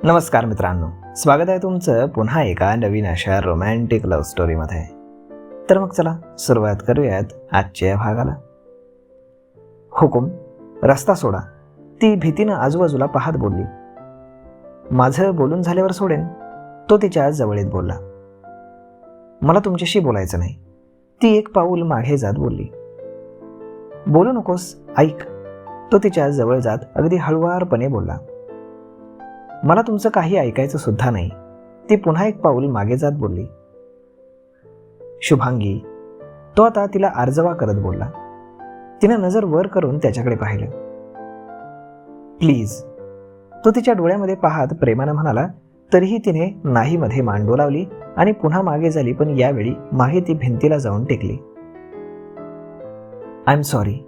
नमस्कार मित्रांनो, स्वागत आहे तुमचं पुन्हा एका नवीन अशा रोमॅन्टिक लव्ह स्टोरीमध्ये. तर मग चला सुरुवात करूयात आजच्या भागाला. हुकूम, रस्ता सोडा, ती भीतीनं आजूबाजूला पाहत बोलली. माझं बोलून झाल्यावर सोडेन, तो तिच्या जवळ येत बोलला. मला तुमच्याशी बोलायचं नाही, ती एक पाऊल मागे जात बोलली. बोलू नकोस, ऐक, तो तिच्या जवळ जात अगदी हळुवारपणे बोलला. मला तुमचं काही ऐकायचं सुद्धा नाही, ती पुन्हा एक पाऊल मागे जात बोलली. शुभांगी, तो आता तिला आर्जवा करत बोलला. तिनं नजर वर करून त्याच्याकडे पाहिलं. प्लीज, तो तिच्या डोळ्यामध्ये पाहत प्रेमानं म्हणाला. तरीही तिने नाही मध्ये मान डोलावली आणि पुन्हा मागे झाली, पण यावेळी मागे ती भिंतीला जाऊन टेकली. आय एम सॉरी,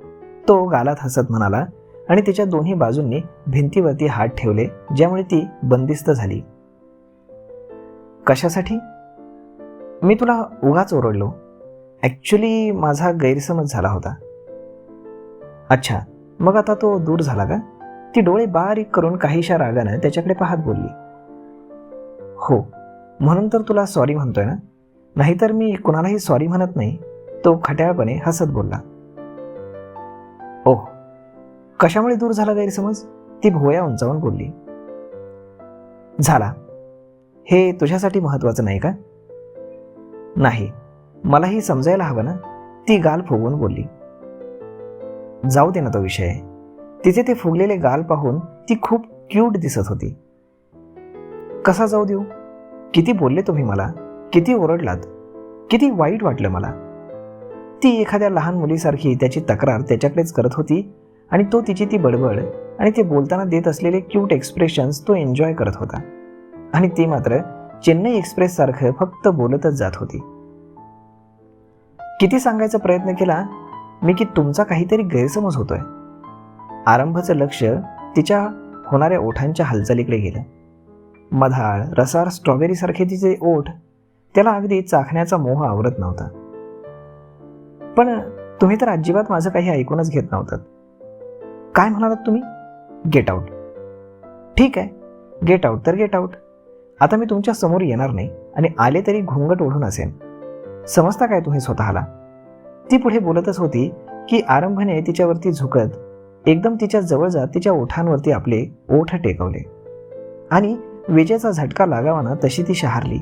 तो गालात हसत म्हणाला आणि तिच्या दोन्ही बाजूंनी भिंतीवरती हात ठेवले, ज्यामुळे ती बंदिस्त झाली. कशासाठी? मी तुला उगाच ओरडलो. ॲक्च्युली माझा गैरसमज झाला होता. अच्छा, मग आता तो दूर झाला का? ती डोळे बारीक करून काहीशा रागानं त्याच्याकडे पाहत बोलली. हो, म्हणून तर तुला सॉरी म्हणतोय ना, नाहीतर मी कुणालाही सॉरी म्हणत नाही, तो खट्याळपणे हसत बोलला. ओह, कशामुळे दूर झाला गैरसमज? ती भुवया उंचावून बोलली. झाला, हे तुझ्यासाठी महत्वाचं नाही का? नाही, मलाही समजायला हवं ना, ती गाल फुगवून बोलली. जाऊ दे ना तो विषय. तिचे ते फुगलेले गाल पाहून ती खूप क्यूट दिसत होती. कसा जाऊ देऊ? किती बोलले तुम्ही मला, किती ओरडलात, किती वाईट वाटलं मला. ती एखाद्या लहान मुलीसारखी त्याची तक्रार त्याच्याकडेच करत होती आणि तो तिची ती बडबड आणि ते बोलताना देत असलेले क्यूट एक्सप्रेशन्स तो एन्जॉय करत होता. आणि ती मात्र चेन्नई एक्सप्रेस सारखं फक्त बोलतच जात होती. किती सांगायचा प्रयत्न केला मी की तुमचा काहीतरी गैरसमज होतोय. आरंभचं लक्ष तिच्या होणाऱ्या ओठांच्या हालचालीकडे गेलं. मधाळ रसाळ स्ट्रॉबेरी सारखे तिचे ओठ त्याला अगदी चाखण्याचा मोह आवरत नव्हता. पण तुम्ही तर अजिबात माझं काही ऐकूनच घेत नव्हतात. काय म्हणालात तुम्ही? Get out. ठीक आहे, गेट आउट तर गेट आउट. आता मी तुमच्या समोर येणार नाही आणि आले तरी घुंगट ओढून असेन. समजता काय तुम्ही स्वतःला? ती पुढे बोलतच होती की आरंभने तिच्यावरती झुकत एकदम तिच्या जवळ जात तिच्या ओठांवरती आपले ओठ टेकवले आणि विजेचा झटका लागावाना तशी ती शहारली.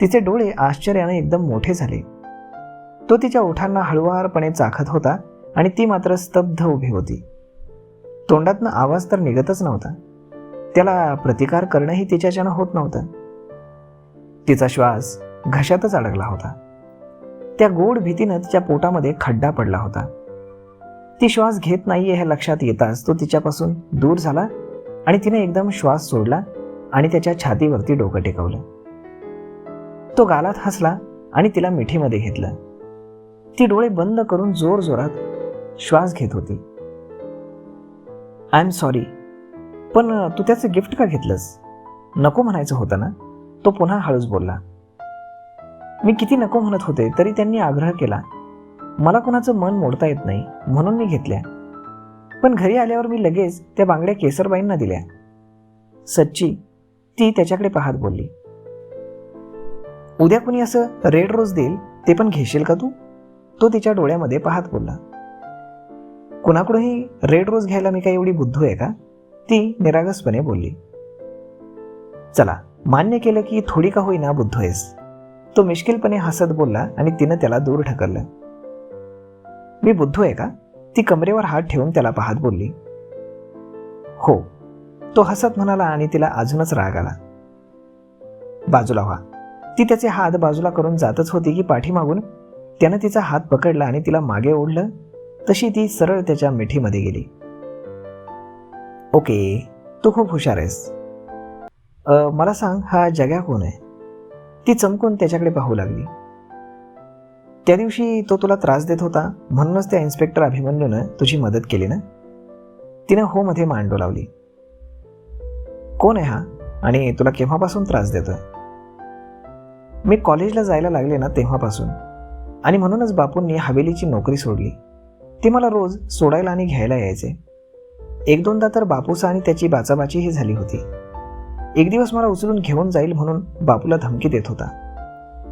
तिचे डोळे आश्चर्याने एकदम मोठे झाले. तो तिच्या ओठांना हळुवारपणे चाखत होता आणि ती मात्र स्तब्ध उभी होती. तोंडातनं आवाज तर निघतच नव्हता. त्याला प्रतिकार करणंही तिच्याच्यानं होत नव्हतं. तिचा श्वास घशातच अडकला होता. त्या गोड भीतीनं तिच्या पोटामध्ये खड्डा पडला होता. ती श्वास घेत नाहीये हे लक्षात येताच तो तिच्यापासून दूर झाला आणि तिने एकदम श्वास सोडला आणि त्याच्या छातीवरती डोकं टेकवलं. तो गालात हसला आणि तिला मिठीमध्ये घेतलं. ती डोळे बंद करून जोर जोरात श्वास घेत होती. आय एम सॉरी, पण तू त्याचं गिफ्ट का घेतलंस? नको म्हणायचं होतं ना, तो पुन्हा हळूच बोलला. मी किती नको म्हणत होते तरी त्यांनी आग्रह केला. मला कोणाचं मन मोडता येत नाही म्हणून मी घेतल्या. पण घरी आल्यावर मी लगेच त्या बांगड्या केसरबाईंना दिल्या. सच्ची, ती त्याच्याकडे पाहत बोलली. उद्या कुणी असं रेड रोज देईल ते पण घेशील का तू? तो तिच्या डोळ्यामध्ये पाहत बोलला. कुणाकडूनही रेड रोज घ्यायला मी काही एवढी बुद्धू आहे का? ती निरागसपणे बोलली. चला, मान्य केलं की थोडी का होईना बुद्धू आहेस. तो मिश्किलपणे हसत बोलला आणि तिनं त्याला दूर ढकललं. मी बुद्धू आहे का? ती कमरेवर हात ठेवून त्याला पाहत बोलली. हो, तो हसत म्हणाला आणि तिला अजूनच राग आला. बाजूला व्हा. ती त्याचे हात बाजूला करून जातच होती की पाठीमागून त्यानं तिचा हात पकडला आणि तिला मागे ओढलं. तशी ती सरळ त्याच्या मिठीमध्ये गेली. ओके, तू खूप हुशार आहेस. मला सांग, हा जग्या कोण आहे? ती चमकून त्याच्याकडे पाहू लागली. त्या दिवशी तो तुला त्रास देत होता म्हणूनच त्या इन्स्पेक्टर अभिमन्यूनं तुझी मदत केली ना? तिनं हो मध्ये मान डोलावली. कोण आहे हा आणि तुला केव्हापासून त्रास देतोय? मी कॉलेजला जायला लागले ना तेव्हापासून, आणि म्हणूनच बापूंनी हवेलीची नोकरी सोडली. ते मला रोज सोडायला आणि घ्यायला यायचे. एक दोनदा तर बापूसा आणि त्याची बाचाबाचीही झाली होती. एक दिवस मला उचलून घेऊन जाईल म्हणून बापूला धमकी देत होता.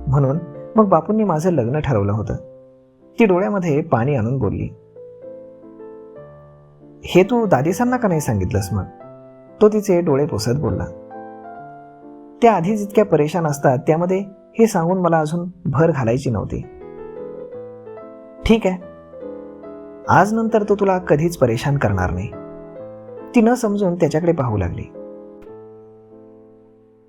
म्हणून मग बापूंनी माझं लग्न ठरवलं होतं. ती डोळ्यामध्ये पाणी आणून बोलली. हे तू दादीसांना का नाही सांगितलंस मग? तो तिचे डोळे पुसत बोलला. त्या आधीच इतक्या परेशान असतात, त्यामध्ये हे सांगून मला अजून भर घालायची नव्हती. ठीक आहे, आज नंतर तो तुला कधीच परेशान करणार नाही. ती न समजून त्याच्याकडे पाहू लागली.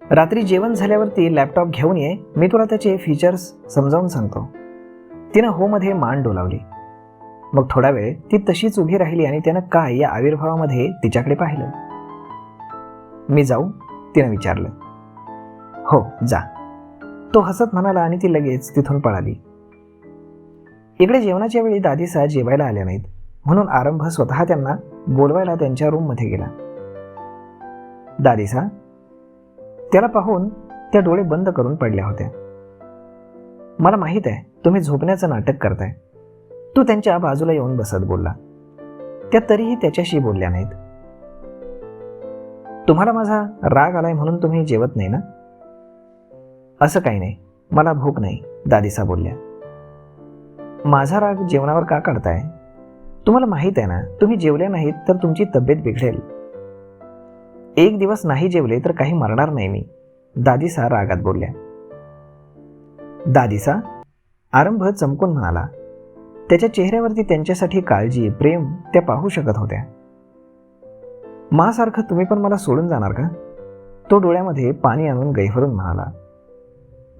रात्री जेवण झाल्यावरती लॅपटॉप घेऊन ये, मी तुला त्याचे फीचर्स समजावून सांगतो. तिनं हो मध्ये मान डोलावली. मग थोडा वेळ ती तशीच उभी राहिली आणि त्यानं काय या आविर्भावामध्ये तिच्याकडे पाहिलं. मी जाऊ? तिनं विचारलं. हो जा, तो हसत म्हणाला आणि ती लगेच तिथून पळाली. इकडे जेवणाच्या वेळी दादीसा जेवायला आल्या नाहीत, म्हणून आरंभ स्वतः त्यांना बोलवायला त्यांच्या रूममध्ये गेला. दादीसा त्याला पाहून त्या डोळे बंद करून पडल्या होत्या. मला माहित आहे तुम्ही झोपण्याचं नाटक करताय, तू त्यांच्या बाजूला येऊन बसत बोलला. त्या तरीही त्याच्याशी बोलल्या नाहीत. तुम्हाला माझा राग आलाय म्हणून तुम्ही जेवत नाही ना? असं काही नाही, मला भूक नाही, दादीसा बोलल्या. माझा राग जेवणावर का काढताय? तुम्हाला माहित आहे ना, तुम्ही जेवल्या नाहीत तर तुमची तब्येत बिघडेल. एक दिवस नाही जेवले तर काही मरणार नाही मी, दादीसा रागात बोलल्या. दादीसा, आरंभ चमकून म्हणाला. त्याच्या चेहऱ्यावरती त्यांच्यासाठी काळजी, प्रेम त्या पाहू शकत होत्या. मासारखं तुम्ही पण मला सोडून जाणार का? तो डोळ्यामध्ये पाणी आणून गैफरून म्हणाला.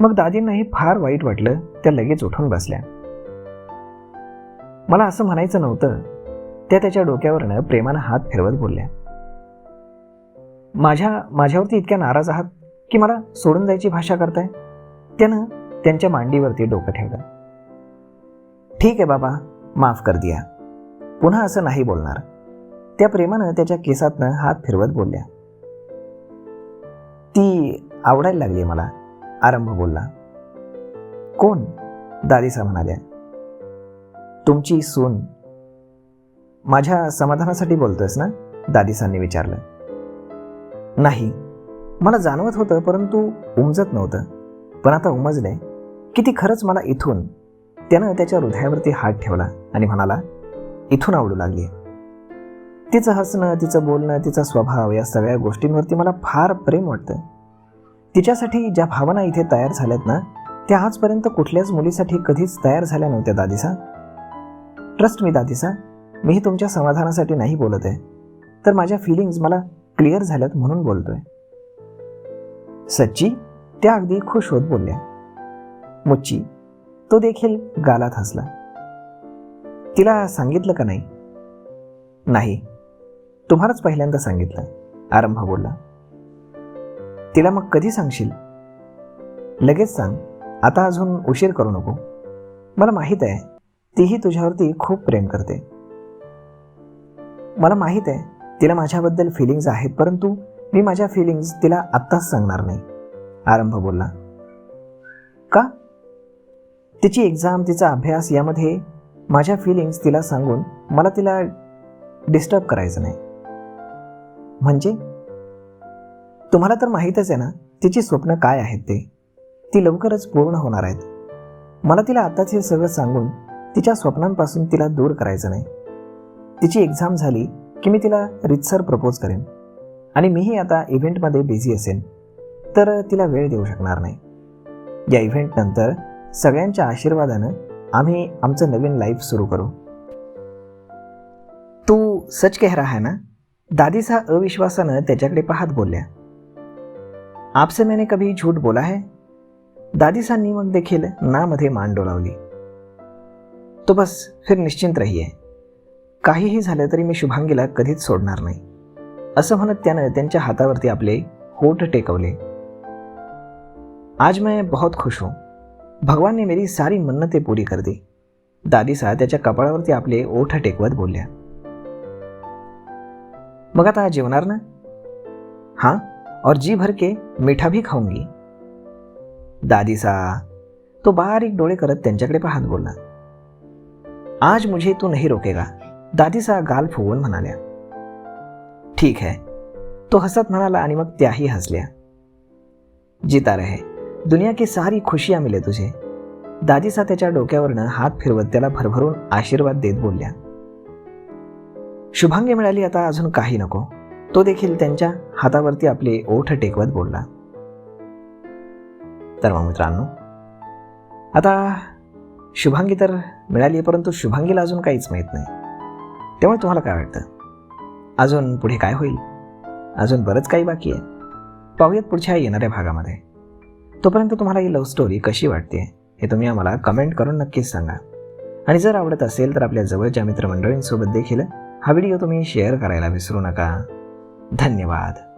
मग दादींनाही फार वाईट वाटलं. त्या लगेच उठून बसल्या. मला असं म्हणायचं नव्हतं, त्या त्याच्या डोक्यावरनं प्रेमानं हात फिरवत बोलल्या. माझ्यावरती इतक्या नाराज आहात की मला सोडून जायची भाषा करताय? त्यानं त्यांच्या मांडीवरती डोकं ठेवलं. ठीक आहे बाबा, माफ कर दिया, पुन्हा असं नाही बोलणार, त्या प्रेमानं त्याच्या केसातनं हात फिरवत बोलल्या. ती आवडायला लागली मला, आरंभ बोलला. कोण? दादीसा म्हणाल्या. तुमची सून. माझ्या समाधानासाठी बोलतोयस ना? दादीसांनी विचारलं. नाही, मला जाणवत होतं परंतु उमजत नव्हतं, पण आता उमजलंय की ती खरंच मला इथून. त्यानं त्याच्या हृदयावरती हात ठेवला आणि म्हणाला, इथून आवडू लागली. तिचं हसणं, तिचं बोलणं, तिचा स्वभाव, या सगळ्या गोष्टींवरती मला फार प्रेम वाटतं. तिच्यासाठी ज्या भावना इथे तयार झाल्यात ना, त्या आजपर्यंत कुठल्याच मुलीसाठी कधीच तयार झाल्या नव्हत्या दादीसा. ट्रस्ट मी दादीसा, मीही तुमच्या समाधानासाठी नाही बोलत आहे, तर माझ्या फिलिंग्स मला क्लिअर झाल्यात म्हणून बोलतोय. सच्ची? त्या अगदी खुश होत बोलल्या. मुच्ची? तो देखील गालात हसला. तिला सांगितलं का नाही? नाही, तुम्हालाच पहिल्यांदा सांगितलं, आरंभ बोलला. तिला मग कधी सांगशील? लगेच सांग, आता अजून उशीर करू नको. मला माहित आहे तीही तुझ्यावरती खूप प्रेम करते. मला माहित आहे तिला माझ्याबद्दल फिलिंग्ज आहेत, परंतु मी माझ्या फिलिंग्ज तिला आत्ताच सांगणार नाही, आरंभ बोलला. का? तिची एक्झाम, तिचा अभ्यास, यामध्ये माझ्या फिलिंग्ज तिला सांगून मला तिला डिस्टर्ब करायचं नाही. म्हणजे? तुम्हाला तर माहीतच आहे ना तिची स्वप्न काय आहेत ते. ती लवकरच पूर्ण होणार आहेत. मला तिला आताच हे सगळं सांगून तिच्या स्वप्नांपासून तिला दूर करायचं नाही. तिची एक्झाम झाली की मी तिला रितसर प्रपोज करेन आणि मीही आता इव्हेंटमध्ये बिझी असेन, तर तिला वेळ देऊ शकणार नाही. या इव्हेंटनंतर सगळ्यांच्या आशीर्वादानं आम्ही आमचं नवीन लाईफ सुरू करू. तू सच कह रहा है ना? दादीसा अविश्वासानं त्याच्याकडे पाहत बोलल्या. आपसे मैंने कभी झूठ बोला है? दादीसांनी मग देखील नामध्ये मान डोलावली. तो बस फिर निश्चिंत रहिए, काहीही झालं तरी मी शुभांगीला कधीच सोडणार नाही, असं म्हणत त्यानं त्यांच्या हातावरती आपले होठ टेकवले. आज मैं बहुत खुश हूं, भगवान ने मेरी सारी मन्नतें पूरी कर दी, दादीसा त्याच्या कपाळावरती आपले ओठ टेकवत बोलल्या. मग आता जेवणार ना? हां, और जी भर के मीठा भी खाऊंगी. दादीसा, तो बारीक डोळे करत त्यांच्याकडे पाहत बोलला. आज मुझे तू नहीं रोकेगा, दादीसा गाल फुगवून म्हणाल्या. ठीक है, तो हसत म्हणाला आणि मग त्याही हसल्या. जीता रहे, दुनिया की सारी खुशियां मिले तुझे. दाजीसा त्याच्या डोक्यावरनं हात फिरवत त्याला भरभरून आशीर्वाद देत बोलल्या. शुभांगी मिळाली आता अजून काही नको. तो देखील त्यांच्या हातावरती आपले ओठ टेकवत बोलला. तर मग मित्रांनो, आता शुभांगी तर मिळाली, परंतु शुभांगीला अजून काहीच माहीत नाही. त्यामुळे तुम्हाला काय वाटतं, अजून पुढे काय होईल? अजून बरंच काही बाकी आहे. पाहूयात पुढच्या येणाऱ्या भागामध्ये. तोपर्यंत तुम्हाला ही लव्ह स्टोरी कशी वाटते हे तुम्ही आम्हाला कमेंट करून नक्कीच सांगा. आणि जर आवडत असेल तर आपल्या जवळच्या मित्रमंडळींसोबत देखील हा व्हिडिओ तुम्ही शेअर करायला विसरू नका. धन्यवाद.